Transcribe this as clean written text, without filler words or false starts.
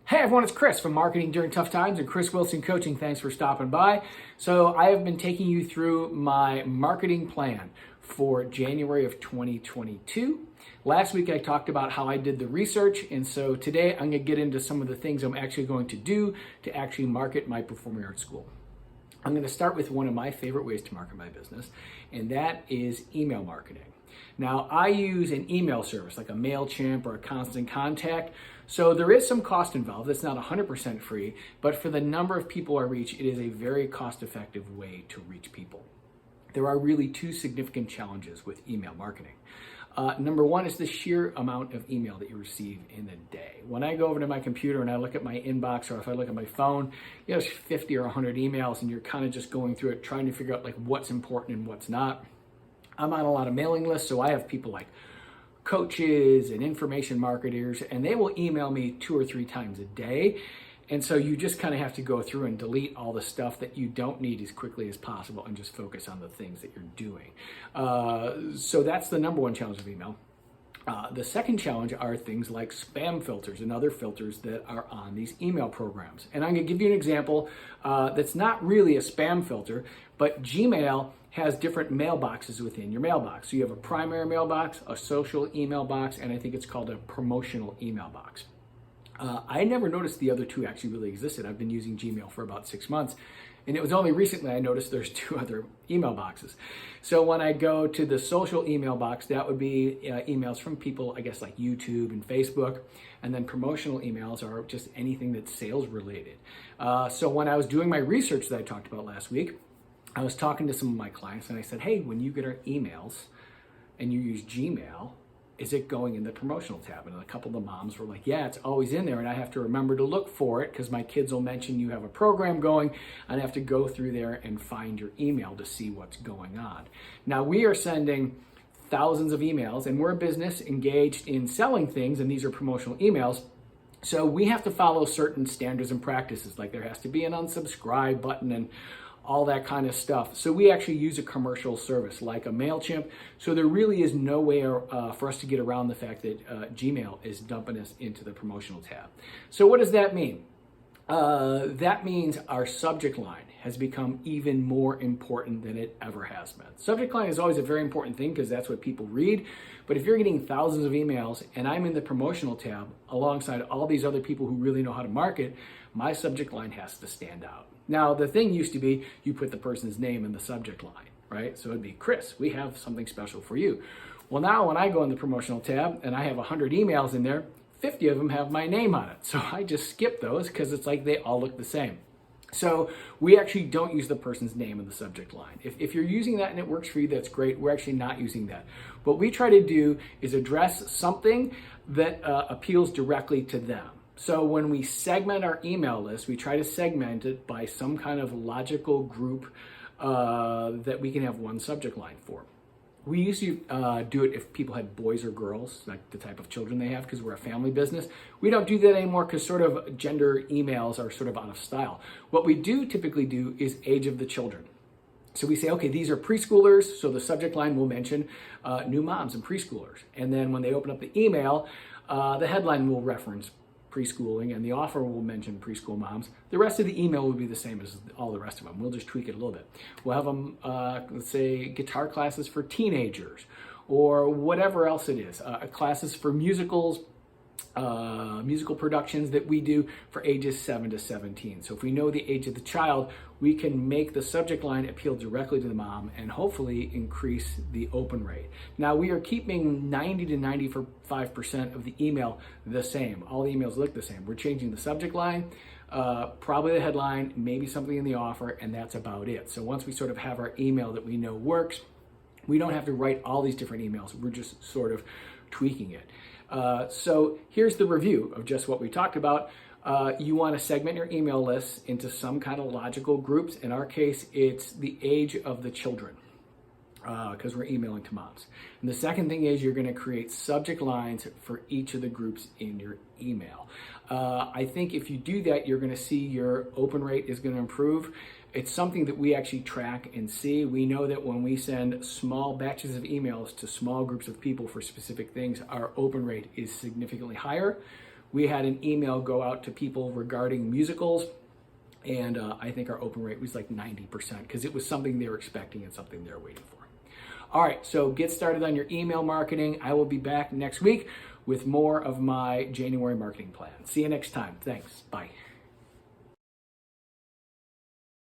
Hey everyone, it's Chris from Marketing During Tough Times and Chris Wilson Coaching. Thanks for stopping by. So I have been taking you through my marketing plan for January of 2022. Last week I talked about how I did the research, and so today I'm going to get into some of the things I'm actually going to do to actually market my performing arts school. I'm going to start with one of my favorite ways to market my business, and that is email marketing. Now, I use an email service like a MailChimp or a Constant Contact, so there is some cost involved. It's not 100% free, but for the number of people I reach, it is a very cost-effective way to reach people. There are really two significant challenges with email marketing. Number one is the sheer amount of email that you receive in a day. When I go over to my computer and I look at my inbox, or if I look at my phone, there's 50 or 100 emails, and you're kind of just going through it, trying to figure out like what's important and what's not. I'm on a lot of mailing lists, so I have people like coaches and information marketers, and they will email me 2 or 3 times a day. And so you just kind of have to go through and delete all the stuff that you don't need as quickly as possible and just focus on the things that you're doing. So that's the number one challenge of email. The second challenge are things like spam filters and other filters that are on these email programs. And I'm going to give you an example that's not really a spam filter, but Gmail has different mailboxes within your mailbox. So you have a primary mailbox, a social email box, and I think it's called a promotional email box. I never noticed the other two actually really existed. I've been using Gmail for about 6 months, and it was only recently I noticed there's 2 other email boxes. So when I go to the social email box, that would be emails from people, I guess, like YouTube and Facebook, and then promotional emails are just anything that's sales related. So when I was doing my research that I talked about last week, I was talking to some of my clients, and I said, hey, when you get our emails and you use Gmail, is it going in the promotional tab? And a couple of the moms were like, yeah, it's always in there, and I have to remember to look for it because my kids will mention you have a program going, and I have to go through there and find your email to see what's going on. Now, we are sending thousands of emails, and we're a business engaged in selling things, and these are promotional emails. So we have to follow certain standards and practices, like there has to be an unsubscribe button and all that kind of stuff. So we actually use a commercial service like a MailChimp. So there really is no way for us to get around the fact that Gmail is dumping us into the promotional tab. So what does that mean? That means our subject line has become even more important than it ever has been. Subject line is always a very important thing because that's what people read. But if you're getting thousands of emails and I'm in the promotional tab alongside all these other people who really know how to market, my subject line has to stand out. Now, the thing used to be you put the person's name in the subject line, right? So it'd be, Chris, we have something special for you. Well, now when I go in the promotional tab and I have 100 emails in there, 50 of them have my name on it. So I just skip those because it's like they all look the same. So we actually don't use the person's name in the subject line. If you're using that and it works for you, that's great. We're actually not using that. What we try to do is address something that appeals directly to them. So when we segment our email list, we try to segment it by some kind of logical group that we can have one subject line for. We used to do it if people had boys or girls, like the type of children they have, because we're a family business. We don't do that anymore because sort of gender emails are sort of out of style. What we do typically do is age of the children. So we say, okay, these are preschoolers, so the subject line will mention new moms and preschoolers. And then when they open up the email, the headline will reference preschooling, and the offer will mention preschool moms. The rest of the email will be the same as all the rest of them. We'll just tweak it a little bit. We'll have them, let's say, guitar classes for teenagers, or whatever else it is. Classes for musicals, musical productions that we do for ages 7 to 17. So if we know the age of the child, we can make the subject line appeal directly to the mom and hopefully increase the open rate. Now, we are keeping 90 to 95% of the email the same. All the emails look the same. We're changing the subject line, probably the headline, maybe something in the offer, and that's about it. So once we sort of have our email that we know works, we don't have to write all these different emails. We're just sort of tweaking it. So here's the review of just what we talked about. You want to segment your email lists into some kind of logical groups. In our case, it's the age of the children because we're emailing to moms. And the second thing is you're going to create subject lines for each of the groups in your email. I think if you do that, you're going to see your open rate is going to improve. It's something that we actually track and see. We know that when we send small batches of emails to small groups of people for specific things, our open rate is significantly higher. we had an email go out to people regarding musicals, and I think our open rate was like 90% because it was something they were expecting and something they were waiting for. All right, so get started on your email marketing. I will be back next week with more of my January marketing plan. See you next time. Thanks. Bye.